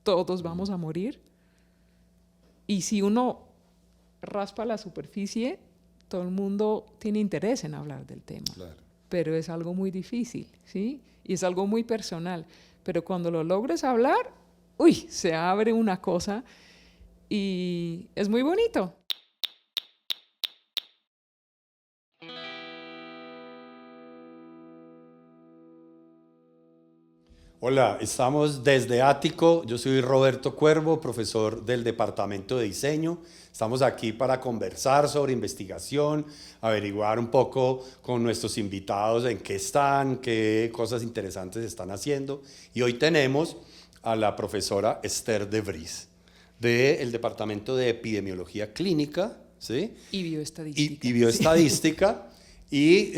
todos vamos a morir. Y si uno raspa la superficie, todo el mundo tiene interés en hablar del tema. Claro. Pero es algo muy difícil, ¿sí? Y es algo muy personal. Pero cuando lo logres hablar, uy, se abre una cosa y es muy bonito. Hola, estamos desde Ático. Yo soy Roberto Cuervo, profesor del Departamento de Diseño. Estamos aquí para conversar sobre investigación, averiguar un poco con nuestros invitados en qué están, qué cosas interesantes están haciendo. Y hoy tenemos a la profesora Esther de Vries, del Departamento de Epidemiología Clínica, ¿sí? Y bioestadística. Y bioestadística. Sí. Y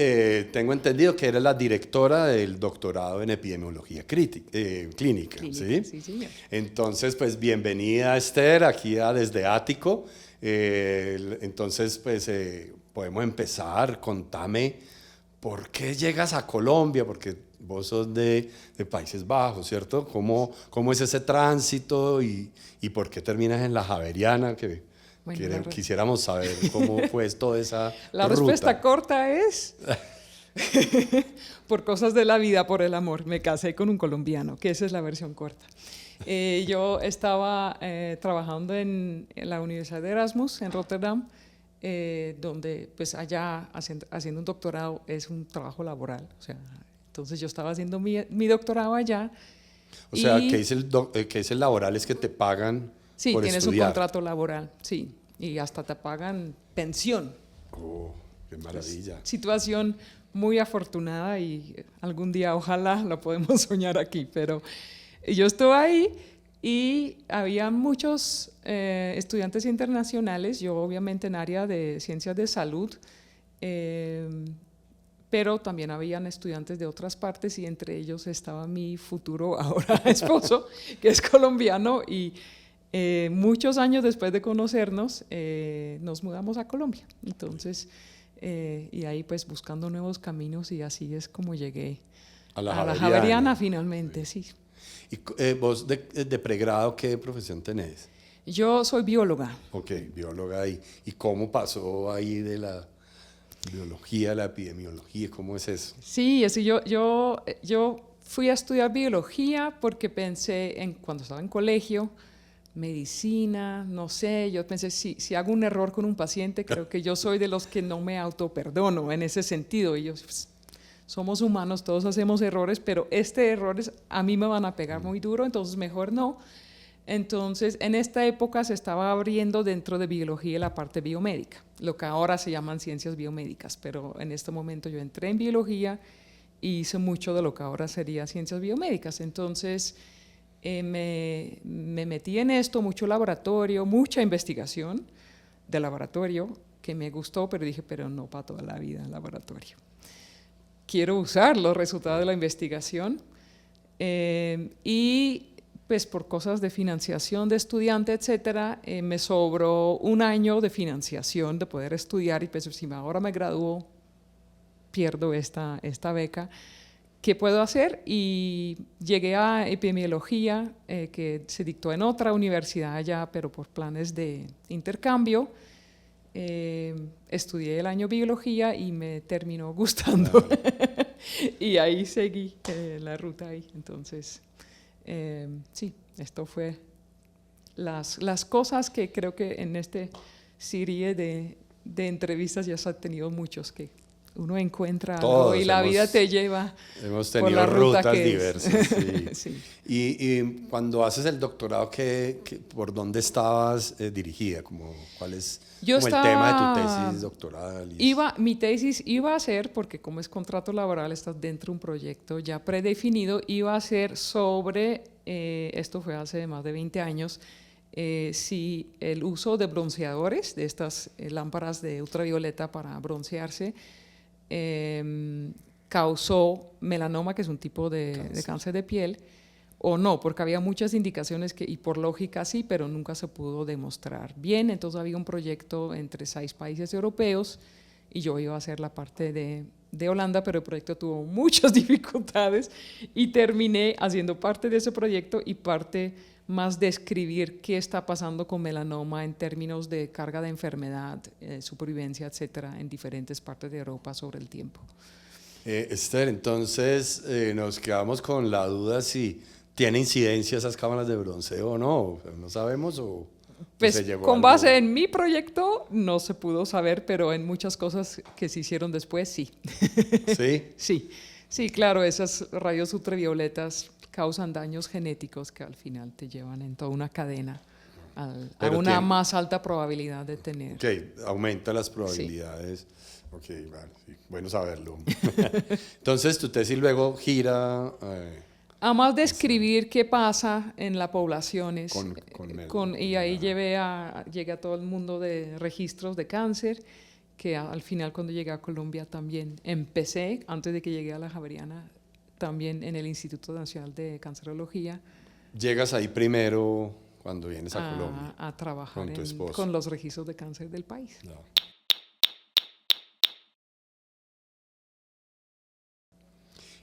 tengo entendido que eres la directora del doctorado en epidemiología clínica, ¿sí? Sí, señor. Entonces, pues bienvenida Esther, aquí desde Ático. Entonces, pues podemos empezar. Contame, ¿por qué llegas a Colombia? Porque vos sos de Países Bajos, ¿cierto? ¿Cómo es ese tránsito y por qué terminas en la Javeriana? Bueno, quisiéramos saber cómo fue toda esa La ruta. Respuesta corta es por cosas de la vida, por el amor. Me casé con un colombiano, que esa es la versión corta. Yo estaba trabajando en la Universidad de Erasmus, en Rotterdam, donde pues allá haciendo un doctorado es un trabajo laboral. O sea, entonces yo estaba haciendo mi doctorado allá. O sea, ¿qué es el laboral? Es que te pagan. Sí, por tienes estudiar. un contrato laboral, sí, y hasta te pagan pensión. Oh, qué maravilla. Pues, situación muy afortunada y algún día ojalá lo podemos soñar aquí, pero yo estuve ahí y había muchos estudiantes internacionales, yo obviamente en área de ciencias de salud, pero también habían estudiantes de otras partes y entre ellos estaba mi futuro ahora esposo, que es colombiano y muchos años después de conocernos, nos mudamos a Colombia. Entonces, y ahí pues buscando nuevos caminos y así es como llegué a la Javeriana finalmente, sí. ¿Y vos de pregrado qué profesión tenés? Yo soy bióloga. Ok, bióloga. ¿Y cómo pasó ahí de la biología a la epidemiología? ¿Cómo es eso? Sí, eso yo fui a estudiar biología porque pensé cuando estaba en colegio, medicina, no sé, yo pensé, si hago un error con un paciente, creo que yo soy de los que no me autoperdono en ese sentido. Y pues, somos humanos, todos hacemos errores, pero errores a mí me van a pegar muy duro, entonces mejor no. Entonces, en esta época se estaba abriendo dentro de biología la parte biomédica, lo que ahora se llaman ciencias biomédicas, pero en este momento yo entré en biología y hice mucho de lo que ahora sería ciencias biomédicas. Entonces, me metí en esto, mucho laboratorio, mucha investigación de laboratorio, que me gustó, pero dije, pero no para toda la vida en laboratorio. Quiero usar los resultados de la investigación y pues por cosas de financiación de estudiante, etcétera, me sobró un año de financiación de poder estudiar y pues si ahora me gradúo, pierdo esta beca. ¿Qué puedo hacer? Y llegué a epidemiología, que se dictó en otra universidad allá, pero por planes de intercambio. Estudié el año biología y me terminó gustando. Y ahí seguí la ruta ahí. Entonces, sí, esto fue las cosas que creo que en esta serie de entrevistas ya se han tenido muchos que uno encuentra algo y la vida te lleva por la ruta rutas diversas. Sí. Sí. Y cuando haces el doctorado, ¿por dónde estabas dirigida? ¿Cuál es el tema de tu tesis doctoral? Mi tesis iba a ser, porque como es contrato laboral, estás dentro de un proyecto ya predefinido, iba a ser sobre, esto fue hace más de 20 años, si el uso de bronceadores, de estas lámparas de ultravioleta para broncearse, causó melanoma, que es un tipo de cáncer de piel, o no, porque había muchas indicaciones y por lógica sí, pero nunca se pudo demostrar bien. Entonces había un proyecto entre 6 países europeos y yo iba a hacer la parte de Holanda, pero el proyecto tuvo muchas dificultades y terminé haciendo parte de ese proyecto y parte más describir qué está pasando con melanoma en términos de carga de enfermedad, supervivencia, etcétera, en diferentes partes de Europa sobre el tiempo. Esther, entonces nos quedamos con la duda si tiene incidencia esas cámaras de bronceo o no. No sabemos o pues se llegó con a base algo. en mi proyecto no se pudo saber, pero en muchas cosas que se hicieron después sí. Sí. Sí, claro, esas rayos ultravioletas causan daños genéticos que al final te llevan en toda una cadena a una más alta probabilidad de tener. Ok, aumenta las probabilidades. Ok, vale, sí, bueno saberlo. Entonces tu tesis luego gira... Además de escribir qué pasa en las poblaciones, y ahí llegué a todo el mundo de registros de cáncer, que al final cuando llegué a Colombia también empecé, antes de que llegué a la Javeriana, también en el Instituto Nacional de Cancerología. Llegas ahí primero cuando vienes a Colombia. A trabajar con tu esposo. Con los registros de cáncer del país. No.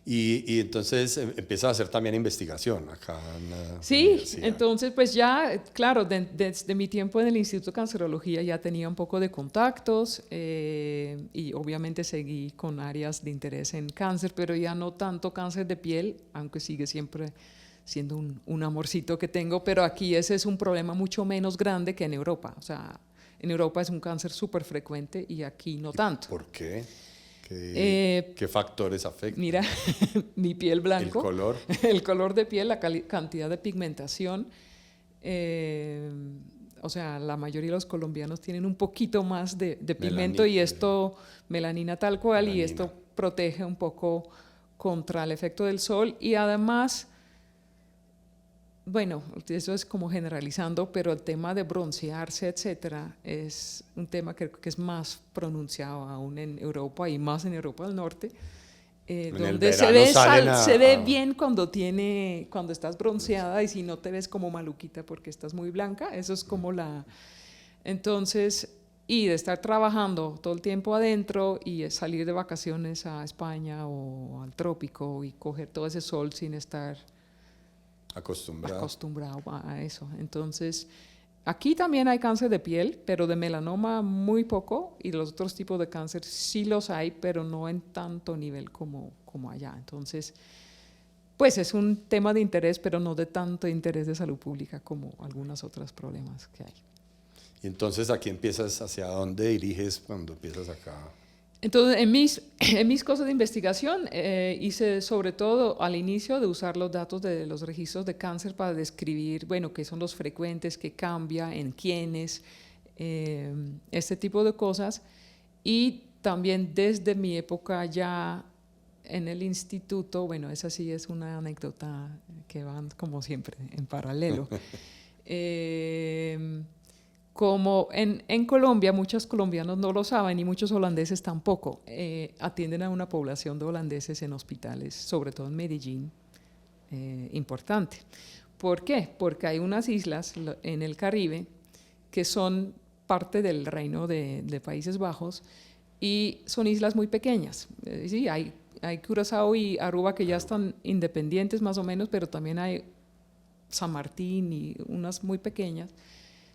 Y entonces empiezas a hacer también investigación acá en la sí, universidad. Entonces pues ya, claro, desde mi tiempo en el Instituto de Cancerología ya tenía un poco de contactos y obviamente seguí con áreas de interés en cáncer, pero ya no tanto cáncer de piel, aunque sigue siempre siendo un amorcito que tengo, pero aquí ese es un problema mucho menos grande que en Europa. O sea, en Europa es un cáncer súper frecuente y aquí no tanto. ¿Por qué? ¿Qué factores afectan? Mira, mi piel blanco. El color. El color de piel, la cantidad de pigmentación. O sea, la mayoría de los colombianos tienen un poquito más de pigmento y esto, melanina tal cual, melanina. Y esto protege un poco contra el efecto del sol y además... Bueno, eso es como generalizando, pero el tema de broncearse, etcétera, es un tema que es más pronunciado aún en Europa y más en Europa del Norte, donde se ve bien cuando estás bronceada y si no te ves como maluquita porque estás muy blanca, eso es como la... Entonces, y de estar trabajando todo el tiempo adentro y salir de vacaciones a España o al trópico y coger todo ese sol sin estar... acostumbrado a eso. Entonces, aquí también hay cáncer de piel, pero de melanoma muy poco, y los otros tipos de cáncer sí los hay, pero no en tanto nivel como allá. Entonces, pues es un tema de interés, pero no de tanto interés de salud pública como algunos otros problemas que hay. Y entonces, ¿aquí empiezas? ¿Hacia dónde diriges cuando empiezas acá? Entonces, en mis cosas de investigación hice sobre todo al inicio de usar los datos de los registros de cáncer para describir, bueno, qué son los frecuentes, qué cambia, en quiénes, este tipo de cosas. Y también desde mi época ya en el instituto, bueno, esa sí es una anécdota que van como siempre en paralelo. Como en Colombia, muchos colombianos no lo saben y muchos holandeses tampoco, atienden a una población de holandeses en hospitales, sobre todo en Medellín, importante. ¿Por qué? Porque hay unas islas en el Caribe que son parte del reino de Países Bajos y son islas muy pequeñas. Sí, hay Curazao y Aruba que ya están independientes más o menos, pero también hay San Martín y unas muy pequeñas,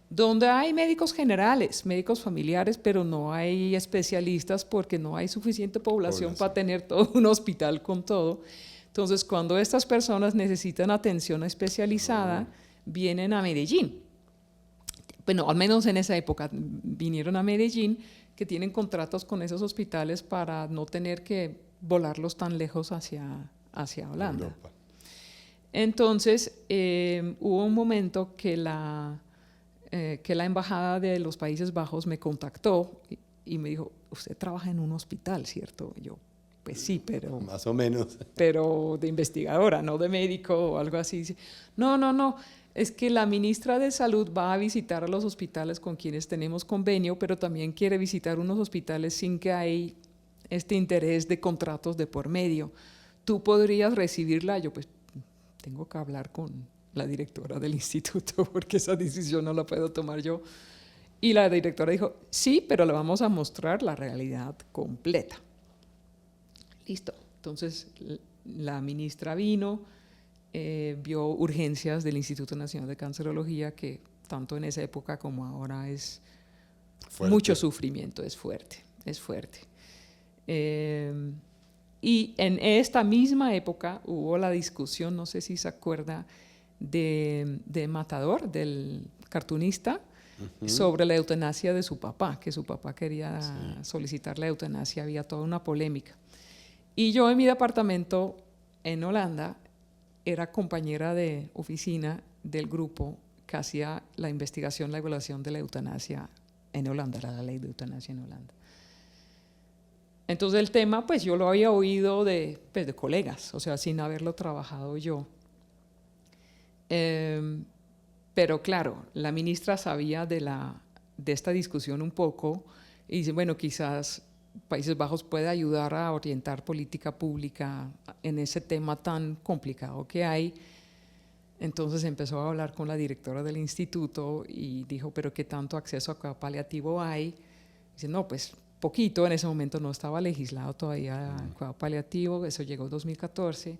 donde hay médicos generales, médicos familiares, pero no hay especialistas porque no hay suficiente población para tener todo un hospital con todo. Entonces, cuando estas personas necesitan atención especializada, vienen a Medellín. Bueno, al menos en esa época vinieron a Medellín, que tienen contratos con esos hospitales para no tener que volarlos tan lejos hacia Holanda. Europa. Entonces, hubo un momento que la embajada de los Países Bajos me contactó y me dijo, usted trabaja en un hospital, ¿cierto? Y yo, pues sí, pero... Más o menos. Pero de investigadora, no de médico o algo así. No, es que la ministra de Salud va a visitar a los hospitales con quienes tenemos convenio, pero también quiere visitar unos hospitales sin que hay este interés de contratos de por medio. ¿Tú podrías recibirla? Yo, pues, tengo que hablar con la directora del instituto porque esa decisión no la puedo tomar yo. Y la directora dijo, sí, pero le vamos a mostrar la realidad completa. Listo. Entonces la ministra vino, vio urgencias del Instituto Nacional de Cancerología, que tanto en esa época como ahora es fuerte. Mucho sufrimiento, es fuerte, es fuerte. Y en esta misma época hubo la discusión, no sé si se acuerda, de Matador, del cartunista, sobre la eutanasia de su papá, que su papá quería solicitar la eutanasia, había toda una polémica. Y yo en mi departamento en Holanda era compañera de oficina del grupo que hacía la investigación, la evaluación de la eutanasia en Holanda, era la ley de eutanasia en Holanda. Entonces el tema, pues yo lo había oído de colegas, o sea, sin haberlo trabajado yo. Pero claro, la ministra sabía de esta discusión un poco y dice, bueno, quizás Países Bajos puede ayudar a orientar política pública en ese tema tan complicado que hay. Entonces empezó a hablar con la directora del instituto y dijo, pero ¿qué tanto acceso a cuidado paliativo hay? Dice, no, pues poquito, en ese momento no estaba legislado todavía el cuidado paliativo, eso llegó en 2014.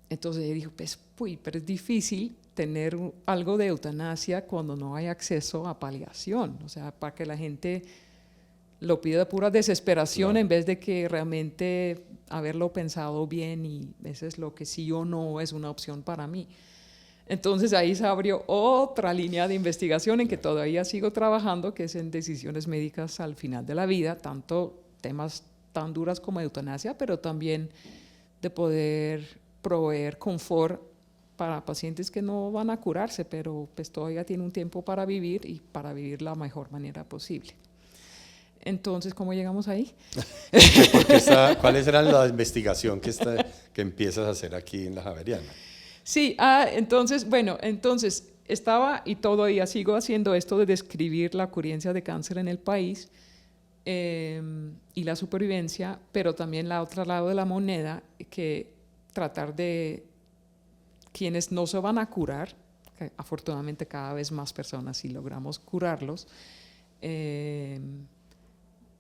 Entonces ella dijo, pues, pero es difícil tener algo de eutanasia cuando no hay acceso a paliación, o sea, para que la gente lo pida de pura desesperación en vez de que realmente haberlo pensado bien y eso es lo que sí o no es una opción para mí. Entonces ahí se abrió otra línea de investigación en que todavía sigo trabajando, que es en decisiones médicas al final de la vida, tanto temas tan duras como eutanasia, pero también de poder proveer confort para pacientes que no van a curarse, pero pues todavía tienen un tiempo para vivir y para vivir la mejor manera posible. Entonces, ¿cómo llegamos ahí? ¿Cuál era la investigación que empiezas a hacer aquí en la Javeriana? Sí, entonces estaba y todavía sigo haciendo esto de describir la ocurrencia de cáncer en el país y la supervivencia, pero también la otra lado de la moneda, que tratar de quienes no se van a curar, que afortunadamente cada vez más personas sí logramos curarlos,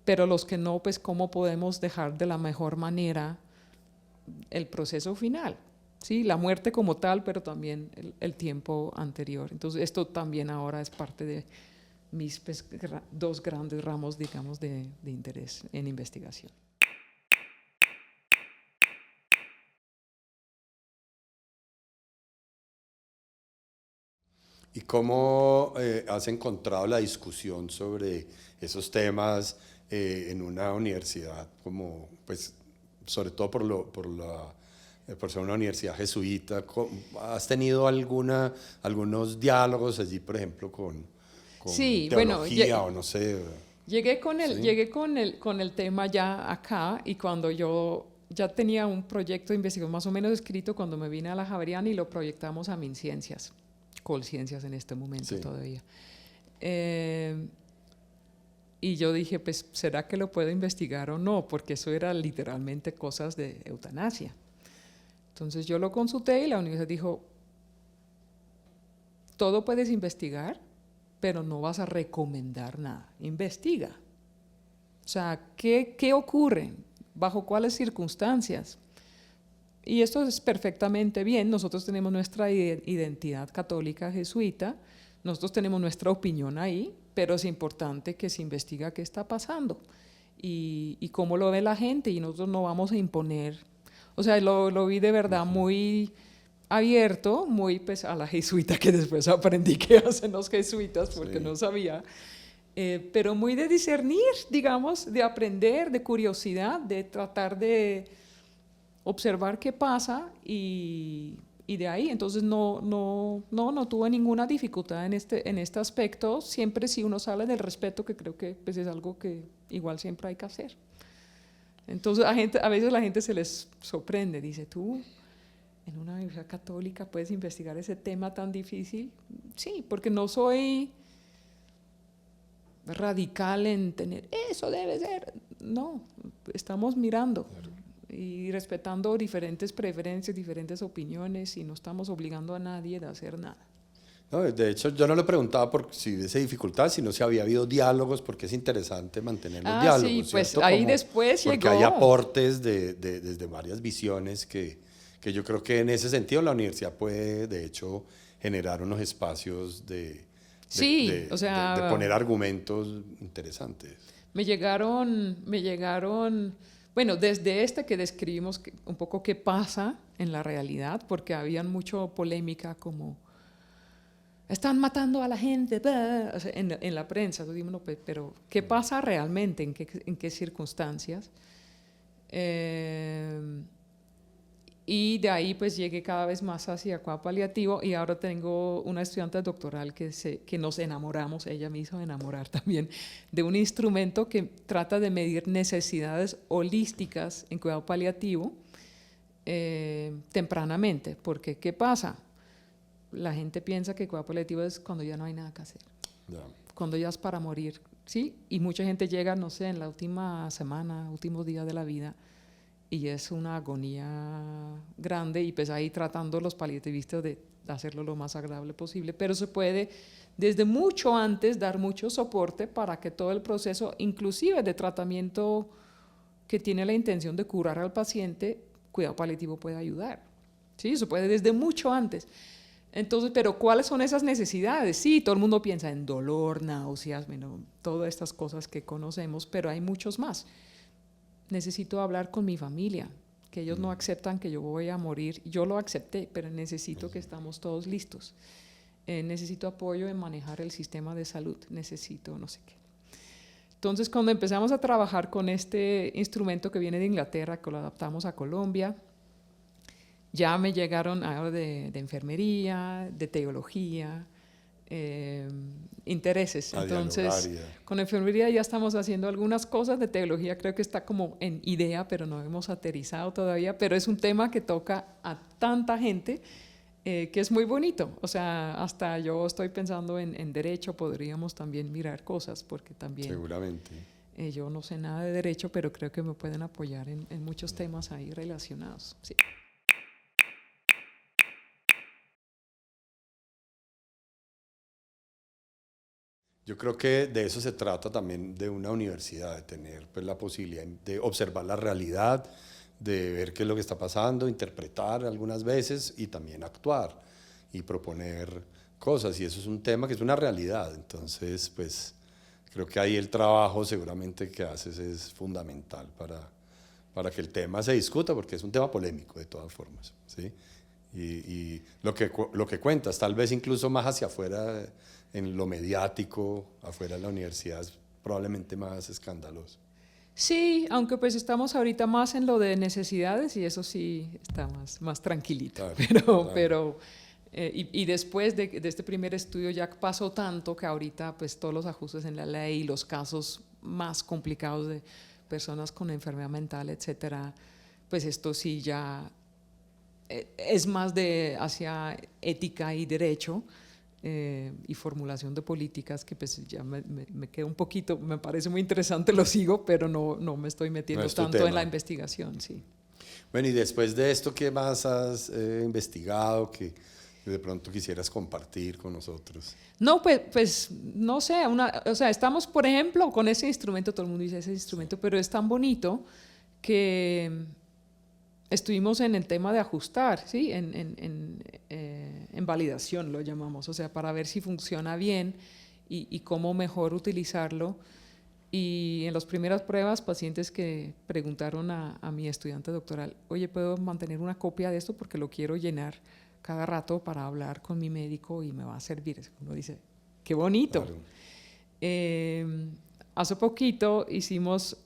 pero los que no, pues cómo podemos dejar de la mejor manera el proceso final, ¿sí? La muerte como tal, pero también el tiempo anterior. Entonces esto también ahora es parte de mis pues, dos grandes ramos, digamos, de interés en investigación. ¿Y cómo has encontrado la discusión sobre esos temas en una universidad como, pues, sobre todo por ser una universidad jesuita? ¿Has tenido algunos diálogos allí, por ejemplo, con sí, teología o no sé? Llegué con el tema ya acá y cuando yo ya tenía un proyecto de investigación más o menos escrito cuando me vine a la Javeriana y lo proyectamos a MinCiencias. Colciencias en este momento todavía. Y yo dije, pues, ¿será que lo puedo investigar o no? Porque eso era literalmente cosas de eutanasia. Entonces yo lo consulté y la universidad dijo, todo puedes investigar, pero no vas a recomendar nada. Investiga. O sea, ¿qué ocurre? ¿Bajo cuáles circunstancias? Y esto es perfectamente bien, nosotros tenemos nuestra identidad católica jesuita, nosotros tenemos nuestra opinión ahí, pero es importante que se investiga qué está pasando y cómo lo ve la gente y nosotros no vamos a imponer. O sea, lo vi de verdad muy abierto, muy pues a la jesuita que después aprendí que hacen los jesuitas porque no sabía, pero muy de discernir, digamos, de aprender, de curiosidad, de tratar de observar qué pasa y de ahí, entonces no tuve ninguna dificultad en este aspecto, siempre si uno sale del respeto, que creo que pues, es algo que igual siempre hay que hacer. Entonces a veces la gente se les sorprende, dice, ¿tú en una universidad católica puedes investigar ese tema tan difícil? Sí, porque no soy radical en tener, eso debe ser, no, estamos mirando. Claro. Y respetando diferentes preferencias, diferentes opiniones y no estamos obligando a nadie a hacer nada. No, de hecho, yo no le preguntaba por si hubiese dificultad, sino si había habido diálogos, porque es interesante mantener los diálogos, Sí, pues ¿cierto? ahí después porque llegó. hay aportes desde varias visiones que yo creo que en ese sentido la universidad puede, de hecho, generar unos espacios Sí, o sea, de poner argumentos interesantes. me llegaron, bueno, desde este que describimos un poco qué pasa en la realidad, porque había mucha polémica como están matando a la gente, o sea, en la prensa. Entonces, no, pero ¿qué pasa realmente? ¿En qué circunstancias? Y de ahí pues llegué cada vez más hacia cuidado paliativo y ahora tengo una estudiante doctoral que nos enamoramos, ella me hizo enamorar también, de un instrumento que trata de medir necesidades holísticas en cuidado paliativo tempranamente. Porque, ¿qué pasa? La gente piensa que cuidado paliativo es cuando ya no hay nada que hacer, cuando ya es para morir, ¿sí? Y mucha gente llega, no sé, en la última semana, últimos días de la vida, y es una agonía grande, y pues ahí tratando los paliativistas de hacerlo lo más agradable posible, pero se puede desde mucho antes dar mucho soporte para que todo el proceso, inclusive de tratamiento que tiene la intención de curar al paciente, cuidado paliativo puede ayudar, ¿sí? Se puede desde mucho antes. Entonces, pero ¿cuáles son esas necesidades? Sí, todo el mundo piensa en dolor, náuseas, bueno, todas estas cosas que conocemos, pero hay muchos más. Necesito hablar con mi familia, que ellos no aceptan que yo voy a morir. Yo lo acepté, pero necesito que estamos todos listos. Necesito apoyo en manejar el sistema de salud, necesito no sé qué. Entonces, cuando empezamos a trabajar con este instrumento que viene de Inglaterra, que lo adaptamos a Colombia, ya me llegaron ahora de enfermería, de teología, intereses. Entonces, con enfermería ya estamos haciendo algunas cosas, de teología creo que está como en idea, pero no hemos aterrizado todavía, pero es un tema que toca a tanta gente que es muy bonito. O sea, hasta yo estoy pensando en derecho, podríamos también mirar cosas, porque también... Seguramente. Yo no sé nada de derecho, pero creo que me pueden apoyar en muchos temas ahí relacionados. Sí. Yo creo que de eso se trata también de una universidad, de tener pues, la posibilidad de observar la realidad, de ver qué es lo que está pasando, interpretar algunas veces y también actuar y proponer cosas. Y eso es un tema que es una realidad. Entonces, pues creo que ahí el trabajo seguramente que haces es fundamental para que el tema se discuta, porque es un tema polémico de todas formas, ¿sí? Y lo que cuentas, tal vez incluso más hacia afuera, en lo mediático, afuera de la universidad, es probablemente más escandaloso. Sí, aunque pues estamos ahorita más en lo de necesidades y eso sí está más tranquilito. Claro, pero y después de este primer estudio ya pasó tanto que ahorita pues todos los ajustes en la ley y los casos más complicados de personas con enfermedad mental, etcétera, pues esto sí ya es más hacia ética y derecho. Y formulación de políticas que pues ya me queda un poquito, me parece muy interesante, lo sigo, pero no me estoy metiendo tanto en la investigación, sí. Bueno, y después de esto, ¿qué más has investigado que de pronto quisieras compartir con nosotros? No, pues no sé, o sea, estamos, por ejemplo, con ese instrumento, todo el mundo dice ese instrumento, pero es tan bonito que estuvimos en el tema de ajustar, ¿sí? En validación lo llamamos, o sea, para ver si funciona bien y cómo mejor utilizarlo. Y en las primeras pruebas, pacientes que preguntaron a mi estudiante doctoral, oye, ¿puedo mantener una copia de esto? Porque lo quiero llenar cada rato para hablar con mi médico y me va a servir. Uno dice, qué bonito. Claro. Hace poquito hicimos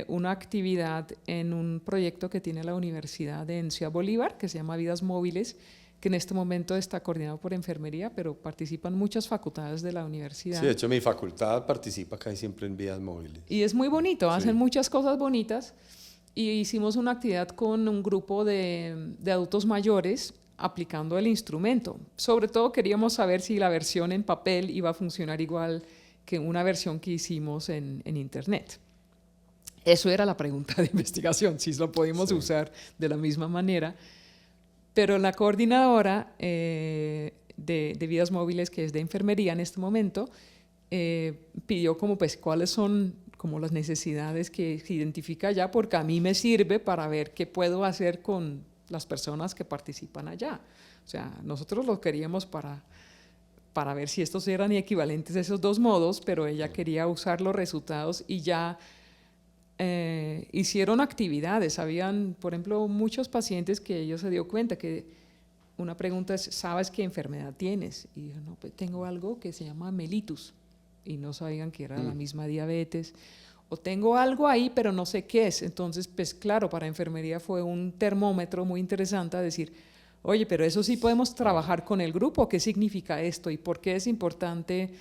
una actividad en un proyecto que tiene la Universidad de Ciudad Bolívar, que se llama Vidas Móviles, que en este momento está coordinado por enfermería, pero participan muchas facultades de la universidad. Sí, de hecho mi facultad participa casi siempre en Vidas Móviles. Y es muy bonito, hacen muchas cosas bonitas. Y hicimos una actividad con un grupo de adultos mayores aplicando el instrumento. Sobre todo queríamos saber si la versión en papel iba a funcionar igual que una versión que hicimos en internet. Eso era la pregunta de investigación, si lo podíamos usar de la misma manera. Pero la coordinadora de vidas móviles, que es de enfermería en este momento, pidió como pues cuáles son como las necesidades que se identifica allá, porque a mí me sirve para ver qué puedo hacer con las personas que participan allá. O sea, nosotros lo queríamos para ver si estos eran equivalentes a esos dos modos, pero ella quería usar los resultados y ya hicieron actividades. Habían, por ejemplo, muchos pacientes que ellos se dio cuenta que una pregunta es, ¿sabes qué enfermedad tienes? Y yo, no, pues tengo algo que se llama mellitus, y no sabían que era la misma diabetes, o tengo algo ahí, pero no sé qué es. Entonces, pues claro, para enfermería fue un termómetro muy interesante a decir, oye, pero eso sí podemos trabajar con el grupo, ¿qué significa esto? ¿Y por qué es importante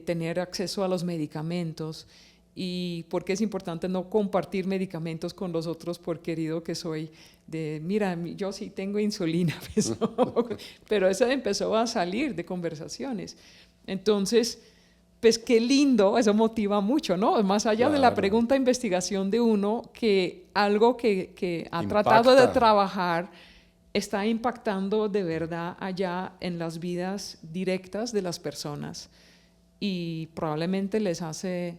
tener acceso a los medicamentos? ¿Y por qué es importante no compartir medicamentos con los otros por querido que soy? De, mira, yo sí tengo insulina, pero eso empezó a salir de conversaciones. Entonces, pues qué lindo, eso motiva mucho, ¿no? Más allá de la pregunta de investigación de uno, que algo que ha tratado de trabajar está impactando de verdad allá en las vidas directas de las personas y probablemente les hace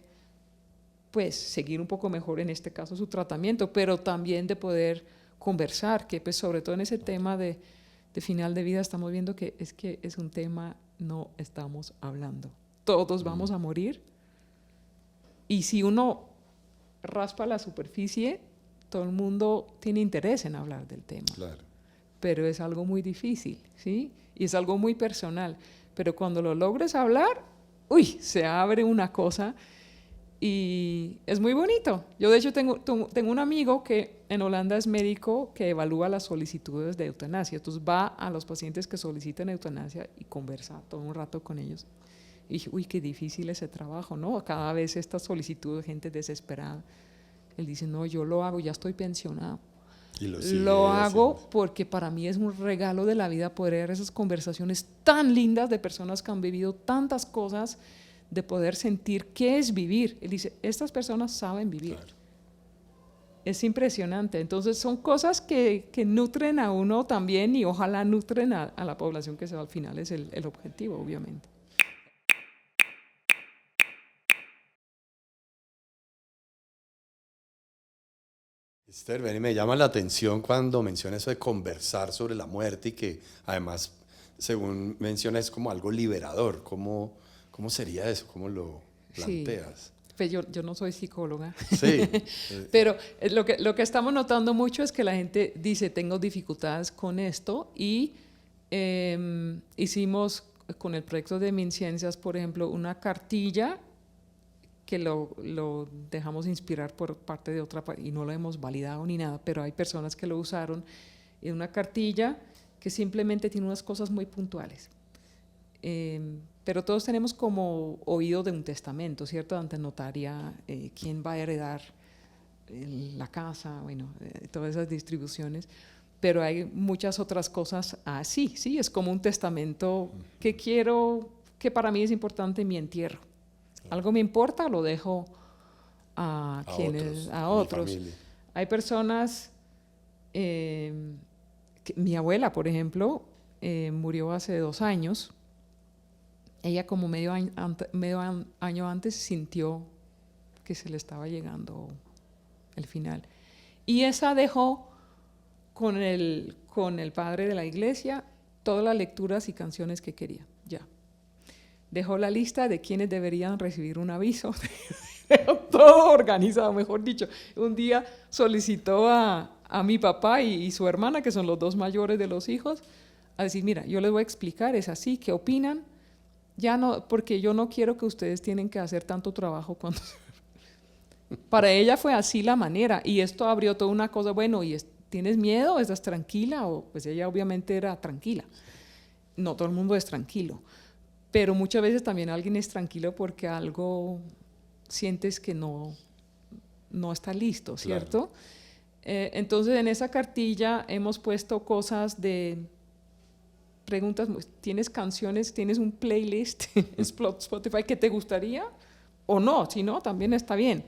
pues seguir un poco mejor en este caso su tratamiento, pero también de poder conversar, que pues sobre todo en ese tema de final de vida estamos viendo que es un tema no estamos hablando. Todos vamos a morir y si uno raspa la superficie, todo el mundo tiene interés en hablar del tema. Claro. Pero es algo muy difícil, ¿sí? Y es algo muy personal. Pero cuando lo logres hablar, uy, se abre una cosa y es muy bonito. Yo de hecho tengo un amigo que en Holanda es médico que evalúa las solicitudes de eutanasia. Entonces va a los pacientes que solicitan eutanasia y conversa todo un rato con ellos. Y dije, uy, qué difícil ese trabajo, ¿no? Cada vez esta solicitud de gente desesperada. Él dice, no, yo lo hago, ya estoy pensionado. Y lo hago porque para mí es un regalo de la vida poder ver esas conversaciones tan lindas de personas que han vivido tantas cosas, de poder sentir qué es vivir. Él dice, estas personas saben vivir. Claro. Es impresionante. Entonces son cosas que nutren a uno también y ojalá nutren a la población, que al final es el objetivo, obviamente. Esther, ven, y me llama la atención cuando menciona eso de conversar sobre la muerte y que además, según menciona, es como algo liberador. ¿Cómo sería eso? ¿Cómo lo planteas? Sí. Pues yo no soy psicóloga, sí. pero lo que estamos notando mucho es que la gente dice, tengo dificultades con esto y hicimos con el proyecto de MinCiencias, por ejemplo, una cartilla que lo dejamos inspirar por parte de otra, y no lo hemos validado ni nada, pero hay personas que lo usaron, en una cartilla que simplemente tiene unas cosas muy puntuales. Pero todos tenemos como oído de un testamento, ¿cierto? Ante notaria, quién va a heredar la casa, bueno, todas esas distribuciones, pero hay muchas otras cosas así, sí, es como un testamento que para mí es importante en mi entierro. Algo me importa, lo dejo a otros. Hay personas, mi abuela, por ejemplo, murió hace 2 años. Ella como medio año antes sintió que se le estaba llegando el final. Y esa dejó con el padre de la iglesia todas las lecturas y canciones que quería, ya. Dejó la lista de quienes deberían recibir un aviso. Todo organizado, mejor dicho. Un día solicitó a mi papá y su hermana, que son los 2 mayores de los hijos, a decir, mira, yo les voy a explicar, es así, ¿qué opinan? Ya no, porque yo no quiero que ustedes tienen que hacer tanto trabajo cuando... Para ella fue así la manera, y esto abrió toda una cosa, bueno, ¿y tienes miedo? ¿Estás tranquila? O, pues ella obviamente era tranquila. No todo el mundo es tranquilo. Pero muchas veces también alguien es tranquilo porque algo sientes que no está listo, ¿cierto? Claro. Entonces en esa cartilla hemos puesto cosas de preguntas, ¿tienes canciones, tienes un playlist en Spotify que te gustaría? O no, si no, también está bien.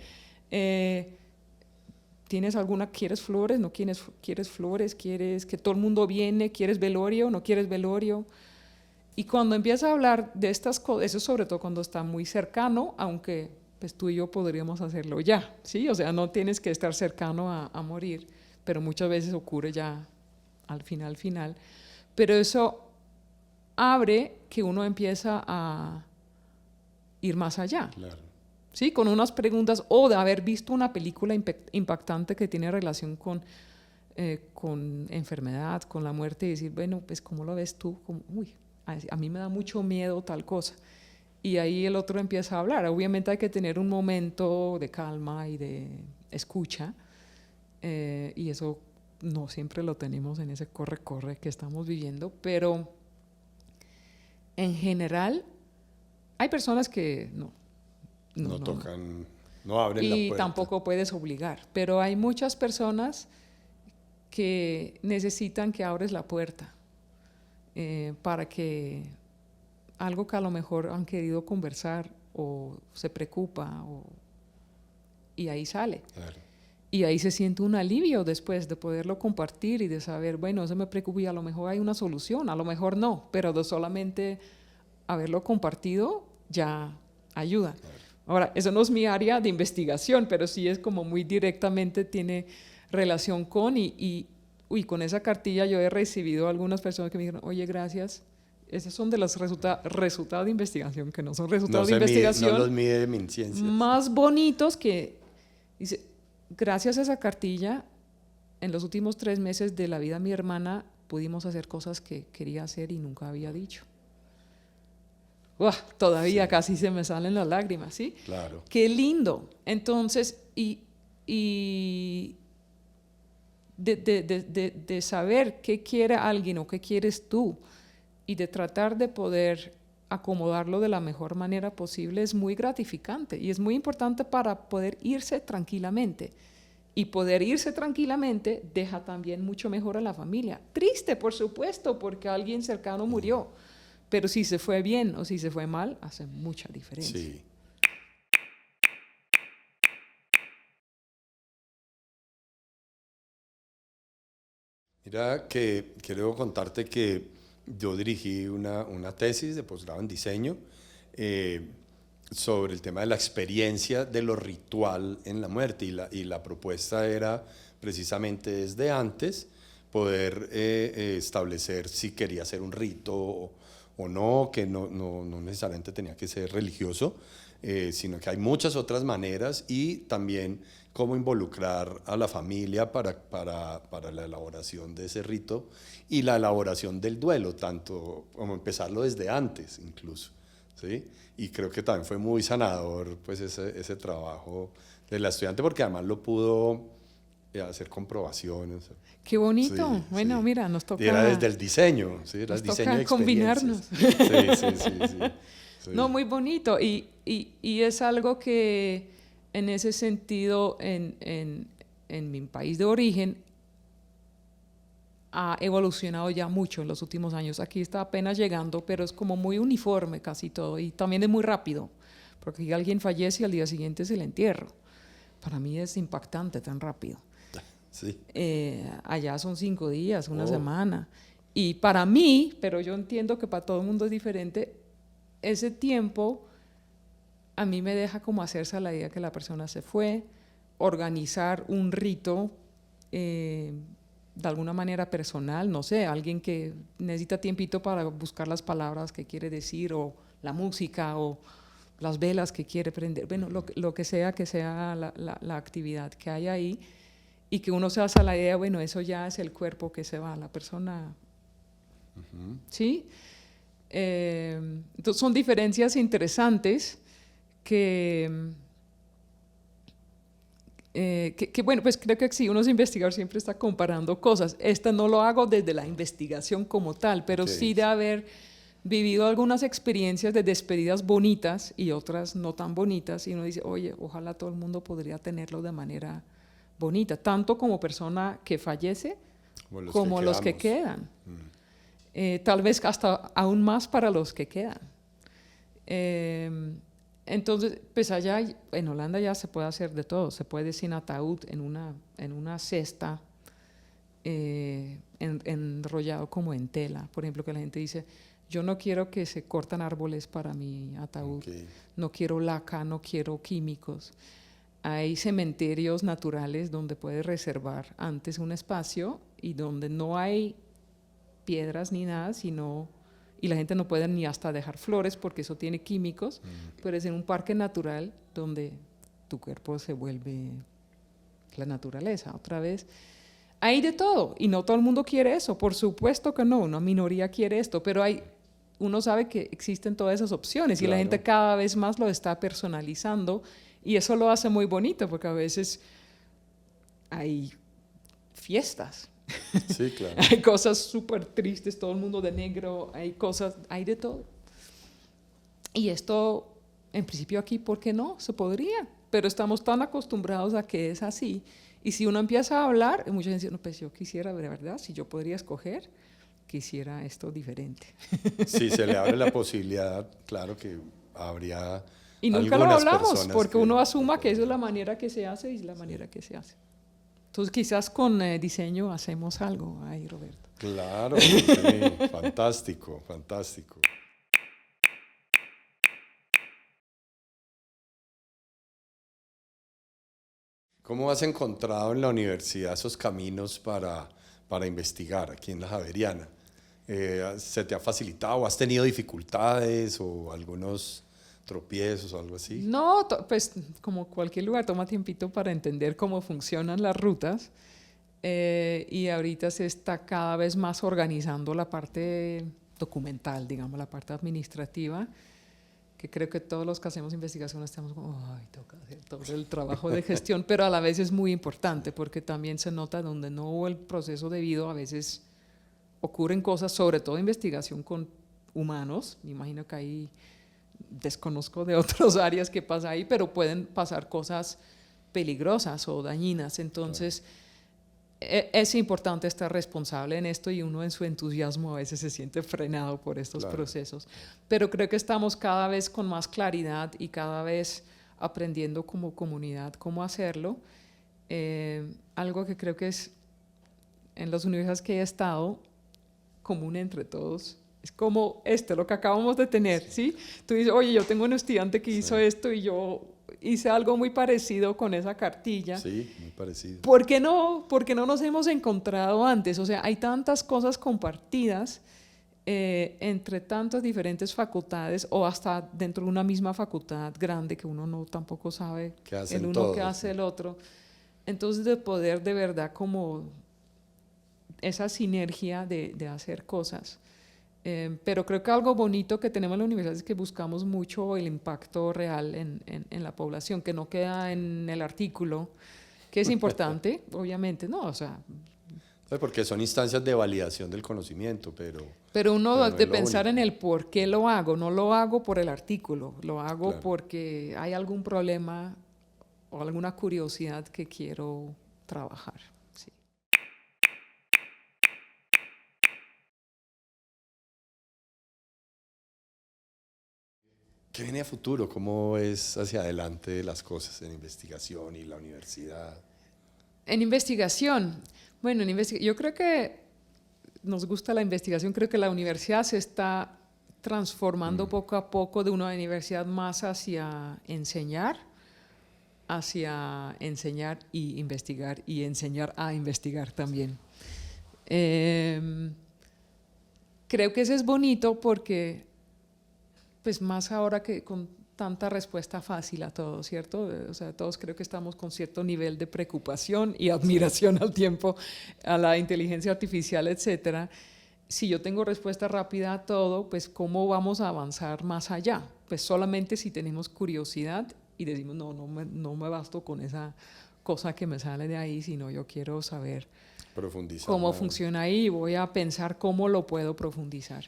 ¿Tienes alguna, quieres flores, no quieres flores, quieres que todo el mundo viene, quieres velorio, no quieres velorio? Y cuando empieza a hablar de estas cosas, eso sobre todo cuando está muy cercano, aunque pues tú y yo podríamos hacerlo ya, ¿sí? O sea, no tienes que estar cercano a morir, pero muchas veces ocurre ya al final. Pero eso abre que uno empieza a ir más allá. Claro. ¿Sí? Con unas preguntas o de haber visto una película impactante que tiene relación con enfermedad, con la muerte y decir, bueno, pues ¿cómo lo ves tú? Como, uy, a mí me da mucho miedo tal cosa. Y ahí el otro empieza a hablar. Obviamente hay que tener un momento de calma y de escucha, y eso no siempre lo tenemos en ese corre-corre que estamos viviendo, pero en general hay personas que No tocan, no abren la y puerta. tampoco puedes obligar, pero hay muchas personas que necesitan que abres la puerta para que algo que a lo mejor han querido conversar o se preocupa y ahí sale. Claro. Y ahí se siente un alivio después de poderlo compartir y de saber, bueno, eso me preocupa y a lo mejor hay una solución, a lo mejor no, pero de solamente haberlo compartido ya ayuda. Claro. Ahora, eso no es mi área de investigación, pero sí es como muy directamente tiene relación con con esa cartilla yo he recibido algunas personas que me dijeron, oye, gracias. Esos son de los resultados de investigación, que no son resultados de investigación. No los mide mi ciencia. Más bonitos que, dice, gracias a esa cartilla, en los últimos 3 meses de la vida de mi hermana pudimos hacer cosas que quería hacer y nunca había dicho. Todavía sí. Casi se me salen las lágrimas, ¿sí? Claro. Qué lindo. Entonces, de saber qué quiere alguien o qué quieres tú y de tratar de poder acomodarlo de la mejor manera posible es muy gratificante y es muy importante para poder irse tranquilamente. Y poder irse tranquilamente deja también mucho mejor a la familia. Triste, por supuesto, porque alguien cercano murió, pero si se fue bien o si se fue mal, hace mucha diferencia. Sí. Mira que quiero contarte que yo dirigí una tesis de posgrado en diseño sobre el tema de la experiencia de lo ritual en la muerte y la propuesta era precisamente desde antes poder establecer si quería hacer un rito o no, que no necesariamente tenía que ser religioso, sino que hay muchas otras maneras y también cómo involucrar a la familia para la elaboración de ese rito y la elaboración del duelo, tanto como empezarlo desde antes incluso, ¿sí? Y creo que también fue muy sanador pues ese trabajo de la estudiante porque además lo pudo hacer comprobaciones. Qué bonito. Sí, bueno, sí. Mira, nos toca... Y era desde el diseño, ¿sí? Era nos el diseño toca de combinarnos. Sí. No, muy bonito. Y es algo que en ese sentido, en mi país de origen, ha evolucionado ya mucho en los últimos años. Aquí está apenas llegando, pero es como muy uniforme casi todo. Y también es muy rápido, porque aquí alguien fallece y al día siguiente es el entierro. Para mí es impactante tan rápido. Sí. Allá son 5 días, una semana. Y para mí, pero yo entiendo que para todo el mundo es diferente, ese tiempo a mí me deja como hacerse a la idea que la persona se fue, organizar un rito de alguna manera personal, no sé, alguien que necesita tiempito para buscar las palabras que quiere decir o la música o las velas que quiere prender, bueno, lo que sea la actividad que hay ahí y que uno se hace a la idea, bueno, eso ya es el cuerpo que se va, la persona, ¿sí? Entonces son diferencias interesantes que bueno, pues creo que si uno es investigador siempre está comparando cosas. Esta no lo hago desde la investigación como tal, pero sí de haber vivido algunas experiencias de despedidas bonitas y otras no tan bonitas, y uno dice, oye, ojalá todo el mundo podría tenerlo de manera bonita, tanto como persona que fallece como los que quedan. Tal vez hasta aún más para los que quedan. Entonces, pues allá en Holanda ya se puede hacer de todo, se puede sin ataúd en una cesta enrollado como en tela, por ejemplo, que la gente dice, Yo no quiero que se cortan árboles para mi ataúd, Ok. no quiero laca, no quiero químicos. Hay cementerios naturales donde puedes reservar antes un espacio y donde no hay piedras ni nada, sino y la gente no puede ni hasta dejar flores porque eso tiene químicos, pero es en un parque natural donde tu cuerpo se vuelve la naturaleza otra vez. Hay de todo y no todo el mundo quiere eso, por supuesto que no, una minoría quiere esto, pero uno sabe que existen todas esas opciones y la gente Claro. cada vez más lo está personalizando y eso lo hace muy bonito porque a veces hay fiestas. Sí, claro. Hay cosas súper tristes, todo el mundo de negro, hay cosas, hay de todo. Y esto, en principio aquí, ¿por qué no? Se podría, pero estamos tan acostumbrados a que es así. Y si uno empieza a hablar, mucha gente dice, no, pues yo quisiera, de verdad, si yo podría escoger, quisiera esto diferente. Si se le abre la posibilidad, claro que habría Y nunca lo algunas hablamos, personas porque uno asuma que podrían. esa es la manera que se hace y es la manera que se hace. Entonces quizás con diseño hacemos algo ahí, Roberto. Claro, sí, fantástico, fantástico. ¿Cómo has encontrado en la universidad esos caminos para investigar aquí en la Javeriana? ¿Se te ha facilitado? ¿Has tenido dificultades o algunos tropiezos o algo así? No, pues como cualquier lugar toma tiempito para entender cómo funcionan las rutas y ahorita se está cada vez más organizando la parte documental, digamos, la parte administrativa, que creo que todos los que hacemos investigación estamos como, ay, toca hacer todo el trabajo de gestión, pero a la vez es muy importante porque también se nota donde no hubo el proceso debido, a veces ocurren cosas, sobre todo investigación con humanos, me imagino que ahí desconozco de otras áreas que pasa ahí, pero pueden pasar cosas peligrosas o dañinas. Entonces, es importante estar responsable en esto y uno en su entusiasmo a veces se siente frenado por estos procesos. Pero creo que estamos cada vez con más claridad y cada vez aprendiendo como comunidad cómo hacerlo. Algo que creo que es en las universidades que he estado común entre todos. Es como lo que acabamos de tener, ¿sí? Tú dices, oye, yo tengo un estudiante que hizo esto y yo hice algo muy parecido con esa cartilla. Sí, muy parecido. ¿Por qué no? Porque no nos hemos encontrado antes. O sea, hay tantas cosas compartidas entre tantas diferentes facultades o hasta dentro de una misma facultad grande que uno no tampoco sabe ¿Qué hacen el uno todos? que hace el otro. Entonces, de poder de verdad como esa sinergia de hacer cosas. Pero creo que algo bonito que tenemos en la universidad es que buscamos mucho el impacto real en la población, que no queda en el artículo, que es importante, obviamente, ¿no? O sea, Porque son instancias de validación del conocimiento, pero uno no es de lo pensar único. en el por qué lo hago, no lo hago por el artículo, lo hago Claro. porque hay algún problema o alguna curiosidad que quiero trabajar. Sí. ¿Qué viene a futuro? ¿Cómo es hacia adelante las cosas en investigación y la universidad? En investigación, bueno, yo creo que nos gusta la investigación, creo que la universidad se está transformando poco a poco de una universidad más hacia enseñar y enseñar a investigar también. Creo que eso es bonito porque, pues más ahora que con tanta respuesta fácil a todo, ¿cierto? O sea, todos creo que estamos con cierto nivel de preocupación y admiración al tiempo, a la inteligencia artificial, etcétera. Si yo tengo respuesta rápida a todo, pues ¿cómo vamos a avanzar más allá? Pues solamente si tenemos curiosidad y decimos, no me basto con esa cosa que me sale de ahí, sino yo quiero saber Profundizar cómo más. funciona ahí y voy a pensar cómo lo puedo profundizar.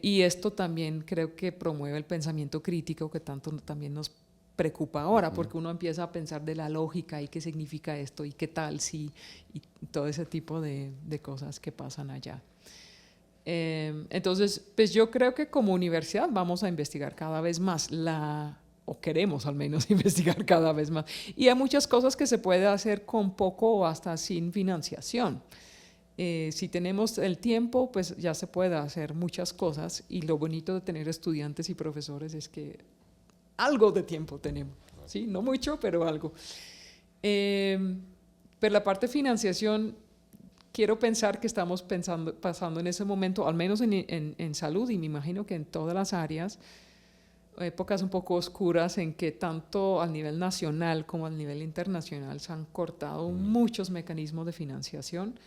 Y esto también creo que promueve el pensamiento crítico que tanto también nos preocupa ahora, porque uno empieza a pensar de la lógica y qué significa esto y qué tal si, y todo ese tipo de cosas que pasan allá. Entonces, pues yo creo que como universidad vamos a investigar cada vez más, o queremos al menos investigar cada vez más. Y hay muchas cosas que se puede hacer con poco o hasta sin financiación. Si tenemos el tiempo, pues ya se puede hacer muchas cosas, y lo bonito de tener estudiantes y profesores es que algo de tiempo tenemos, ¿sí? No mucho, pero algo. Pero la parte de financiación, quiero pensar que estamos pasando en ese momento, al menos en salud, y me imagino que en todas las áreas, épocas un poco oscuras en que tanto a nivel nacional como a nivel internacional se han cortado muchos mecanismos de financiación.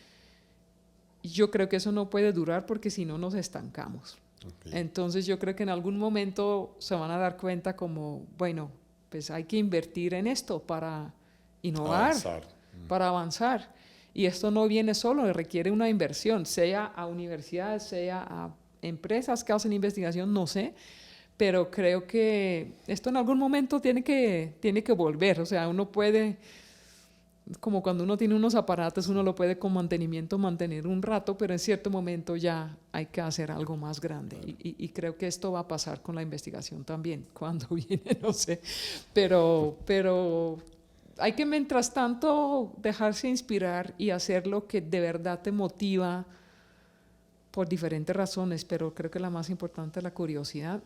Yo creo que eso no puede durar, porque si no nos estancamos. Okay. Entonces yo creo que en algún momento se van a dar cuenta como, bueno, pues hay que invertir en esto para innovar, para avanzar. Y esto no viene solo, requiere una inversión, sea a universidades, sea a empresas que hacen investigación, no sé, pero creo que esto en algún momento tiene que volver. O sea, uno puede, como cuando uno tiene unos aparatos, uno lo puede con mantenimiento mantener un rato, pero en cierto momento ya hay que hacer algo más grande. Y creo que esto va a pasar con la investigación también. Cuando viene, no sé, pero hay que, mientras tanto, dejarse inspirar y hacer lo que de verdad te motiva por diferentes razones, pero creo que la más importante es la curiosidad.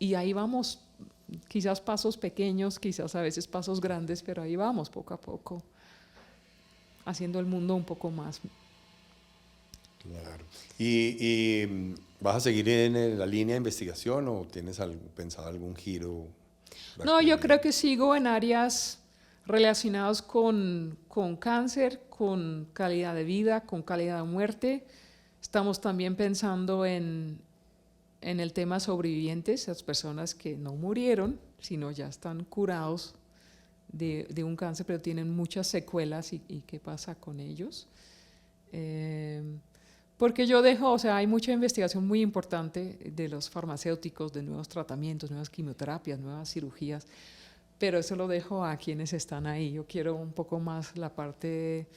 Y ahí vamos, quizás pasos pequeños, quizás a veces pasos grandes, pero ahí vamos poco a poco, haciendo el mundo un poco más. Claro. ¿Y vas a seguir en la línea de investigación o tienes pensado algún giro? No, yo creo que sigo en áreas relacionadas con cáncer, con calidad de vida, con calidad de muerte. Estamos también pensando en el tema sobrevivientes, las personas que no murieron, sino ya están curados de un cáncer, pero tienen muchas secuelas, y qué pasa con ellos. Porque yo dejo, o sea, hay mucha investigación muy importante de los farmacéuticos, de nuevos tratamientos, nuevas quimioterapias, nuevas cirugías, pero eso lo dejo a quienes están ahí. Yo quiero un poco más la parte,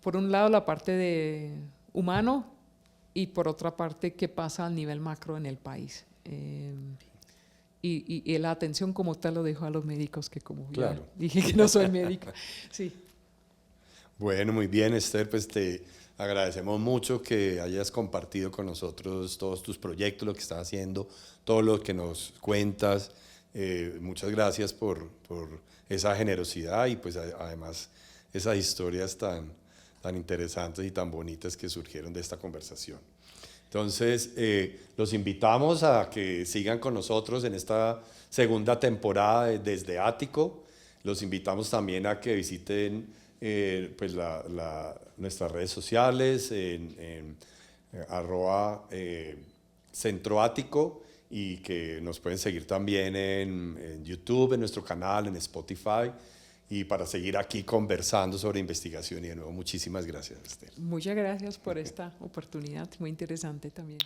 por un lado la parte de humano, y por otra parte qué pasa a nivel macro en el país. Y la atención como tal lo dejo a los médicos, que como claro, ya dije que no soy médica. Sí. Bueno, muy bien, Esther, pues te agradecemos mucho que hayas compartido con nosotros todos tus proyectos, lo que estás haciendo, todo lo que nos cuentas. Muchas gracias por esa generosidad y pues además esas historias tan interesantes y tan bonitas que surgieron de esta conversación. Entonces, los invitamos a que sigan con nosotros en esta segunda temporada de Desde Ático. Los invitamos también a que visiten pues nuestras redes sociales en @centroático, y que nos pueden seguir también en YouTube, en nuestro canal, en Spotify, y para seguir aquí conversando sobre investigación. Y de nuevo, muchísimas gracias, Esther. Muchas gracias por esta oportunidad, muy interesante también.